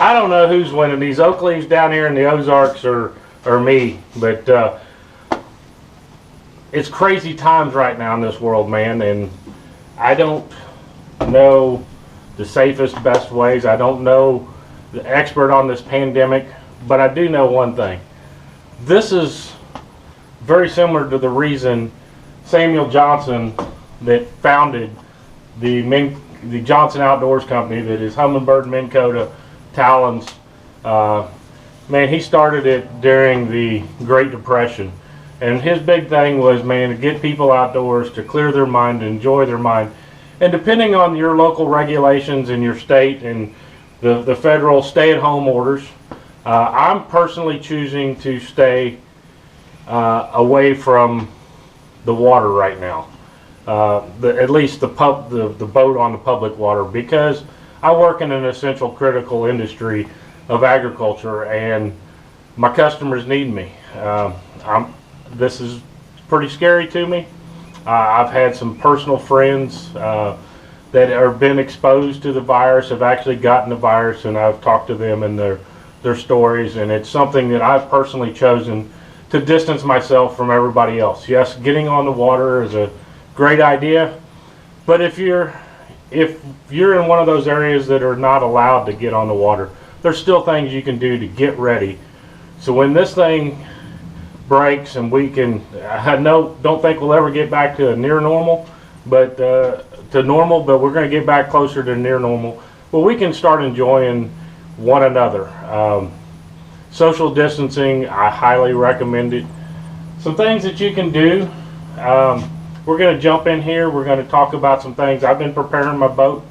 I don't know who's winning. These oak leaves down here in the Ozarks or me, but it's crazy times right now in this world, man, and I don't know the safest, best ways. I don't know the expert on this pandemic, but I do know one thing. This is very similar to the reason Samuel Johnson, that founded the Johnson Outdoors Company, that is Humminbird, Minn Kota, Talons. Man, he started it during the Great Depression. And his big thing was, man, to get people outdoors, to clear their mind, to enjoy their mind. And depending on your local regulations in your state and the federal stay-at-home orders, I'm personally choosing to stay away from the water right now. At least the boat on the public water, because I work in an essential critical industry of agriculture and my customers need me. This is pretty scary to me. I've had some personal friends that have been exposed to the virus, have actually gotten the virus, and I've talked to them and their stories, and it's something that I've personally chosen to distance myself from everybody else. Yes, getting on the water is a great idea, but if you're in one of those areas that are not allowed to get on the water, there's still things you can do to get ready. So when this thing breaks and we can, I don't think we'll ever get back to a near normal, but to normal, but we're going to get back closer to near normal. Well, we can start enjoying one another. Social distancing, I highly recommend it. Some things that you can do. We're going to jump in here. We're going to talk about some things. I've been preparing my boat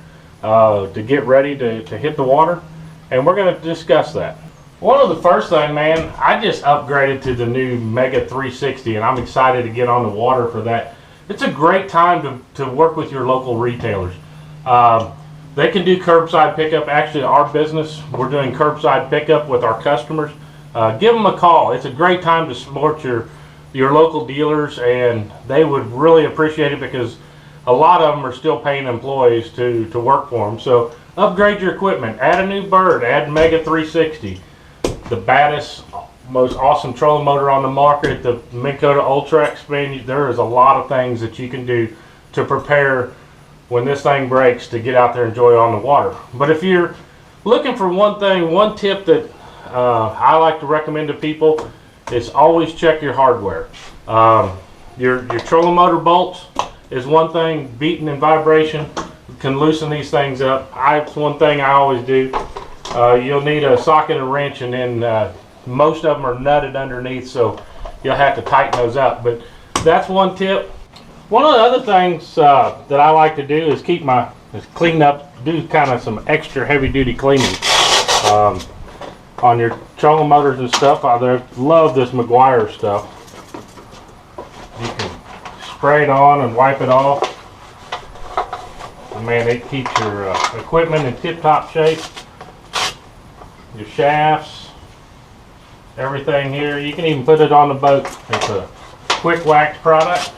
to get ready to hit the water, and we're going to discuss that. One of the first thing, man, I just upgraded to the new Mega 360, and I'm excited to get on the water for that. It's a great time to work with your local retailers. They can do curbside pickup. Actually, our business, we're doing curbside pickup with our customers. Give them a call. It's a great time to support your local dealers, and they would really appreciate it because a lot of them are still paying employees to work for them. So upgrade your equipment. Add a new bird. Add Mega 360. The baddest, most awesome trolling motor on the market, the Minn Kota Ultrex. Man, there is a lot of things that you can do to prepare when this thing breaks to get out there and enjoy on the water. But if you're looking for one thing, one tip that I like to recommend to people is always check your hardware. Your trolling motor bolts is one thing. Beating and vibration can loosen these things up. It's one thing I always do. You'll need a socket and wrench, and then most of them are nutted underneath, so you'll have to tighten those up. But that's one tip. One of the other things that I like to do is clean up, do kind of some extra heavy-duty cleaning on your trolling motors and stuff. I love this Meguiar stuff. You can spray it on and wipe it off. And man, it keeps your equipment in tip-top shape. Your shafts, everything here. You can even put it on the boat. It's a quick wax product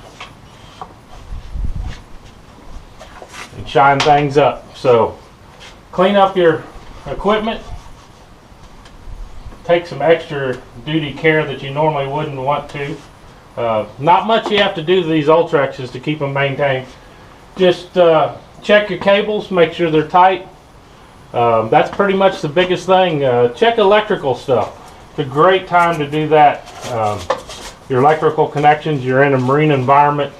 and shine things up. So clean up your equipment. Take some extra duty care that you normally wouldn't want to. Not much you have to do to these Ultrexes to keep them maintained. Just check your cables, make sure they're tight. That's pretty much the biggest thing. Check electrical stuff. It's a great time to do that. Your electrical connections, you're in a marine environment,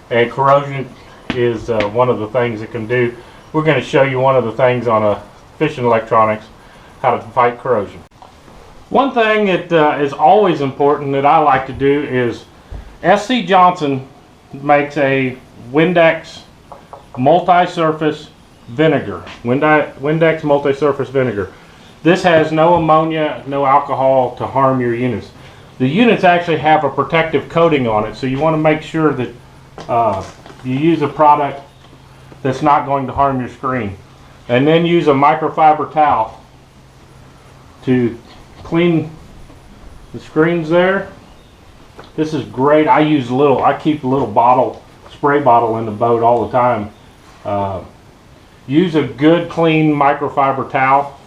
and corrosion is one of the things it can do. We're going to show you one of the things on fishing electronics, how to fight corrosion. One thing that is always important that I like to do is SC Johnson makes a Windex multi-surface vinegar. Windex multi-surface vinegar. This has no ammonia, no alcohol to harm your units. The units actually have a protective coating on it, so you want to make sure that you use a product that's not going to harm your screen. And then use a microfiber towel to clean the screens there. This is great. I keep a little spray bottle in the boat all the time. Use a good clean microfiber towel.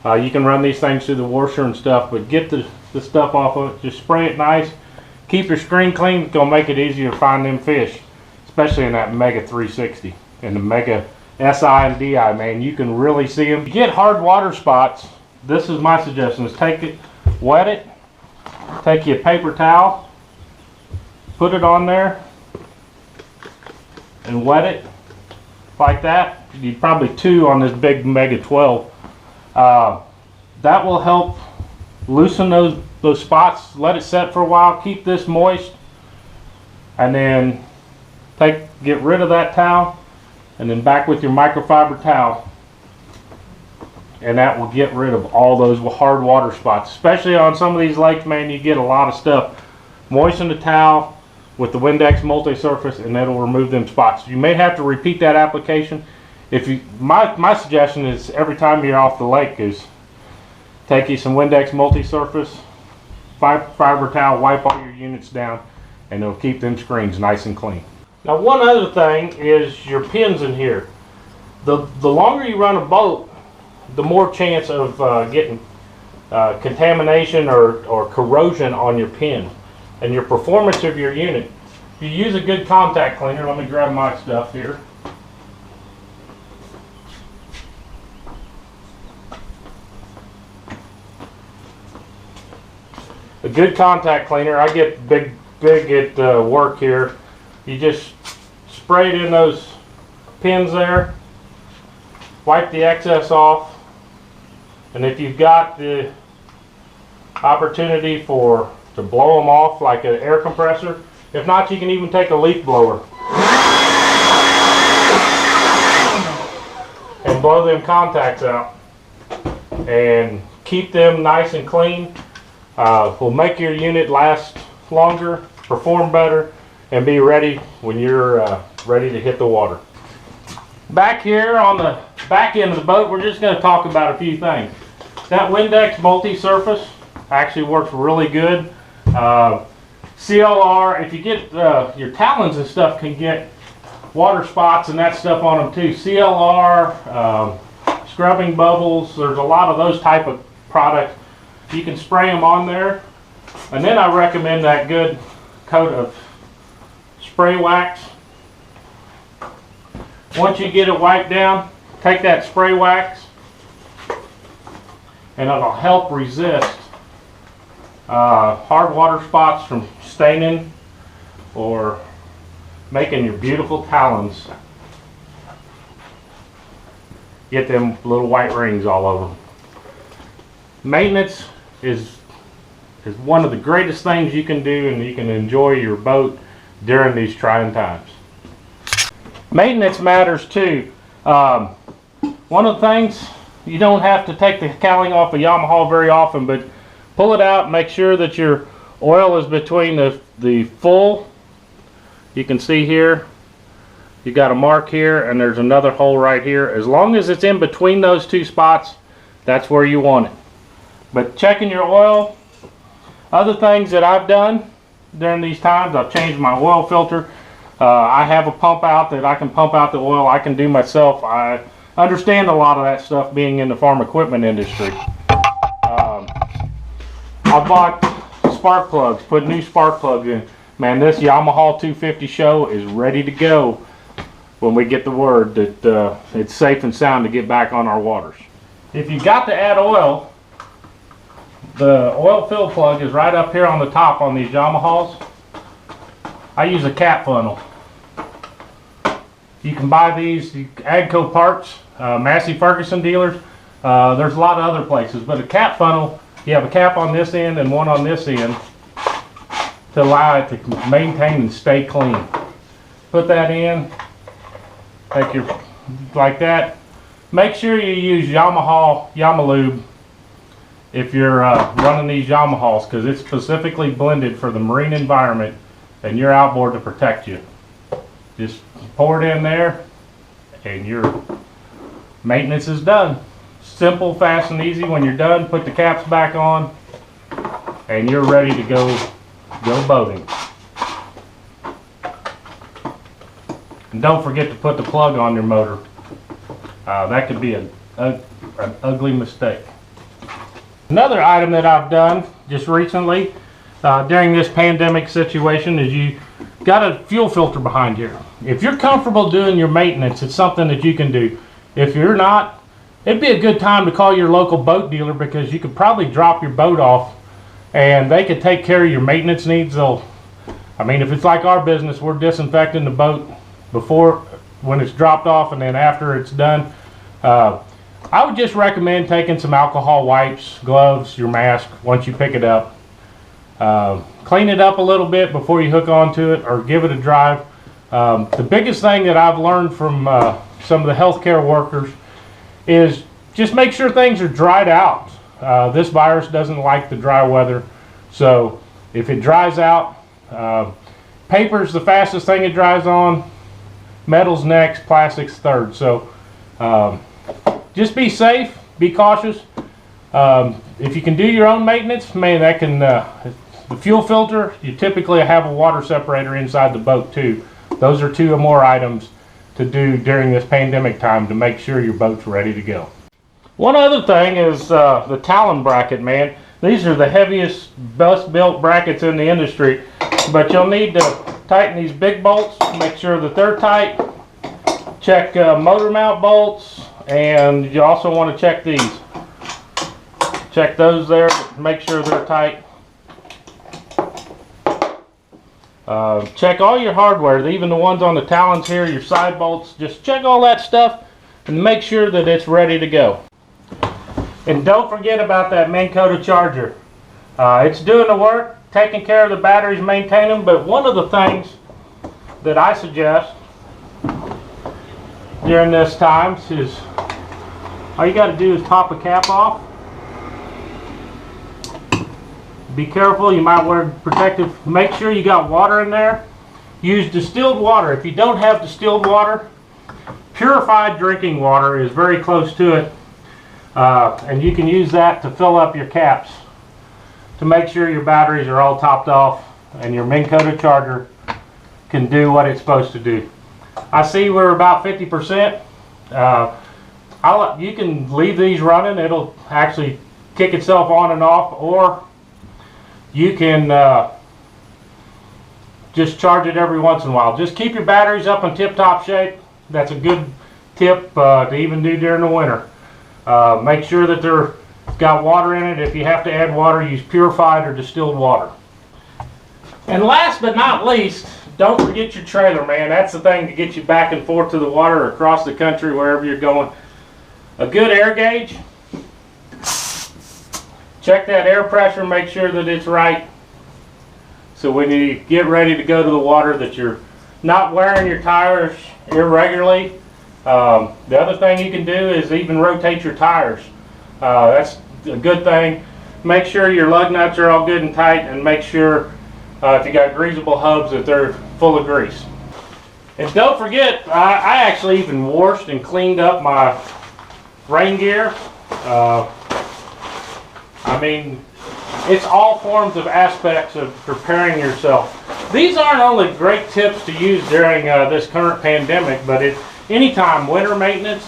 You can run these things through the washer and stuff, but get the stuff off of it. Just spray it nice. Keep your screen clean. It's going to make it easier to find them fish, especially in that Mega 360 and the Mega SI and DI, man. You can really see them. If you get hard water spots, this is my suggestion, is take it, wet it, take your paper towel, put it on there, and wet it like that. You probably 2 on this big Mega 12. That will help loosen those spots. Let it set for a while. Keep this moist, and then get rid of that towel, and then back with your microfiber towel, and that will get rid of all those hard water spots. Especially on some of these lakes, man, you get a lot of stuff. Moisten the towel with the Windex multi-surface, and that'll remove them spots. You may have to repeat that application. My suggestion is every time you're off the lake is take you some Windex multi-surface, fiber towel, wipe all your units down, and it'll keep them screens nice and clean. Now, one other thing is your pins in here. The longer you run a boat, the more chance of getting contamination or corrosion on your pin and your performance of your unit. If you use a good contact cleaner, let me grab my stuff here. A good contact cleaner, I get big at work here. You just spray it in those pins there, wipe the excess off, and if you've got the opportunity to blow them off like an air compressor, if not, you can even take a leaf blower and blow them contacts out and keep them nice and clean. Will make your unit last longer, perform better, and be ready when you're ready to hit the water. Back here on the back end of the boat, we're just going to talk about a few things. That Windex multi-surface actually works really good. CLR, if you get your Talons and stuff, can get water spots and that stuff on them too. CLR, scrubbing bubbles, there's a lot of those type of products. You can spray them on there, and then I recommend that good coat of spray wax. Once you get it wiped down, take that spray wax, and it'll help resist hard water spots from staining or making your beautiful Talons get them little white rings all over them. Maintenance is one of the greatest things you can do, and you can enjoy your boat during these trying times. Maintenance matters too. One of the things, you don't have to take the cowling off a Yamaha very often, but pull it out, make sure that your oil is between the full. You can see here, you got a mark here, and there's another hole right here. As long as it's in between those two spots, that's where you want it. But checking your oil, other things that I've done during these times, I've changed my oil filter. I have a pump out that I can pump out the oil. I can do myself. I understand a lot of that stuff being in the farm equipment industry. I bought spark plugs, put new spark plugs in. Man, this Yamaha 250 show is ready to go when we get the word that it's safe and sound to get back on our waters. If you got to add oil, the oil fill plug is right up here on the top on these Yamahas. I use a cap funnel. You can buy these Agco parts, Massey Ferguson dealers. There's a lot of other places, but a cap funnel, you have a cap on this end and one on this end to allow it to maintain and stay clean. Put that in, take your, like that. Make sure you use Yamalube if you're running these Yamahas, because it's specifically blended for the marine environment and your outboard to protect you. Just pour it in there and your maintenance is done. Simple, fast, and easy. When you're done, put the caps back on and you're ready to go boating. And don't forget to put the plug on your motor. That could be an ugly mistake. Another item that I've done just recently during this pandemic situation is you got a fuel filter behind here. If you're comfortable doing your maintenance, it's something that you can do. If you're not, it'd be a good time to call your local boat dealer, because you could probably drop your boat off and they could take care of your maintenance needs. I mean, if it's like our business, we're disinfecting the boat before, when it's dropped off, and then after it's done. I would just recommend taking some alcohol wipes, gloves, your mask once you pick it up. Clean it up a little bit before you hook onto it, or give it a drive. The biggest thing that I've learned from some of the healthcare workers is just make sure things are dried out. This virus doesn't like the dry weather, so if it dries out, paper's the fastest thing it dries on, metal's next, plastic's third. So just be safe, be cautious. If you can do your own maintenance, man, that can, the fuel filter, you typically have a water separator inside the boat too. Those are two or more items to do during this pandemic time to make sure your boat's ready to go. One other thing is the Talon Bracket, man. These are the heaviest, best built brackets in the industry, but you'll need to tighten these big bolts, make sure that they're tight. Check motor mount bolts, and you also want to check these. Check those there, make sure they're tight. Check all your hardware, even the ones on the Talons here, your side bolts. Just check all that stuff and make sure that it's ready to go. And don't forget about that Minn Kota charger. It's doing the work, taking care of the batteries, maintaining them, but one of the things that I suggest during this time is all you got to do is pop a cap off. Be careful, you might wear protective. Make sure you got water in there. Use distilled water. If you don't have distilled water, purified drinking water is very close to it. And you can use that to fill up your caps to make sure your batteries are all topped off and your Minn Kota charger can do what it's supposed to do. I see we're about 50%. You can leave these running. It'll actually kick itself on and off, or you can just charge it every once in a while. Just keep your batteries up in tip-top shape. That's a good tip to even do during the winter. Make sure that they're got water in it. If you have to add water, use purified or distilled water. And last but not least, don't forget your trailer, man. That's the thing to get you back and forth to the water or across the country, wherever you're going. A good air gauge. Check that air pressure, make sure that it's right. So when you get ready to go to the water, that you're not wearing your tires irregularly. The other thing you can do is even rotate your tires. That's a good thing. Make sure your lug nuts are all good and tight, and make sure if you got greasable hubs that they're full of grease. And don't forget, I actually even washed and cleaned up my rain gear. I mean, it's all forms of aspects of preparing yourself. These aren't only great tips to use during this current pandemic, but anytime winter maintenance,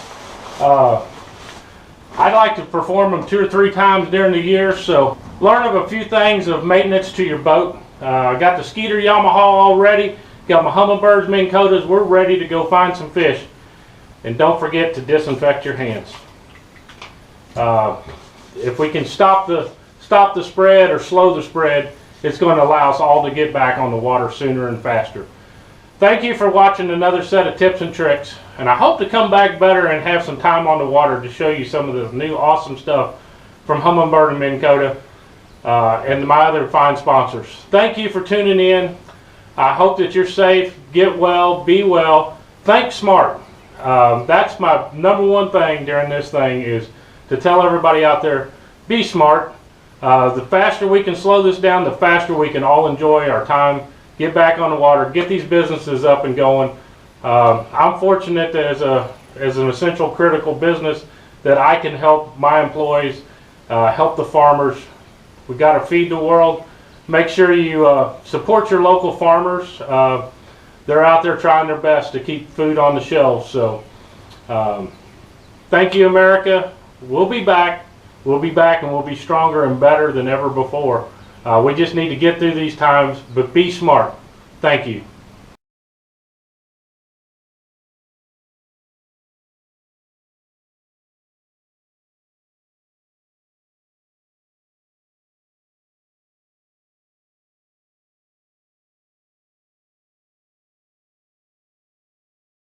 I'd like to perform them 2 or 3 times during the year. So learn of a few things of maintenance to your boat. I got the Skeeter Yamaha all ready. Got my Humminbirds, Minn Kotas. We're ready to go find some fish. And don't forget to disinfect your hands. If we can stop the spread or slow the spread, it's going to allow us all to get back on the water sooner and faster. Thank you for watching another set of tips and tricks, and I hope to come back better and have some time on the water to show you some of the new awesome stuff from Humminbird and Minn Kota and my other fine sponsors. Thank you for tuning in. I hope that you're safe, get well, be well, think smart. That's my #1 thing during this thing, is to tell everybody out there, be smart. The faster we can slow this down, the faster we can all enjoy our time, get back on the water, get these businesses up and going. I'm fortunate that as an essential critical business that I can help my employees, help the farmers. We got to feed the world. Make sure you support your local farmers. They're out there trying their best to keep food on the shelves. So thank you, America. We'll be back we'll be back and we'll be stronger and better than ever before. We just need to get through these times, but be smart. Thank you.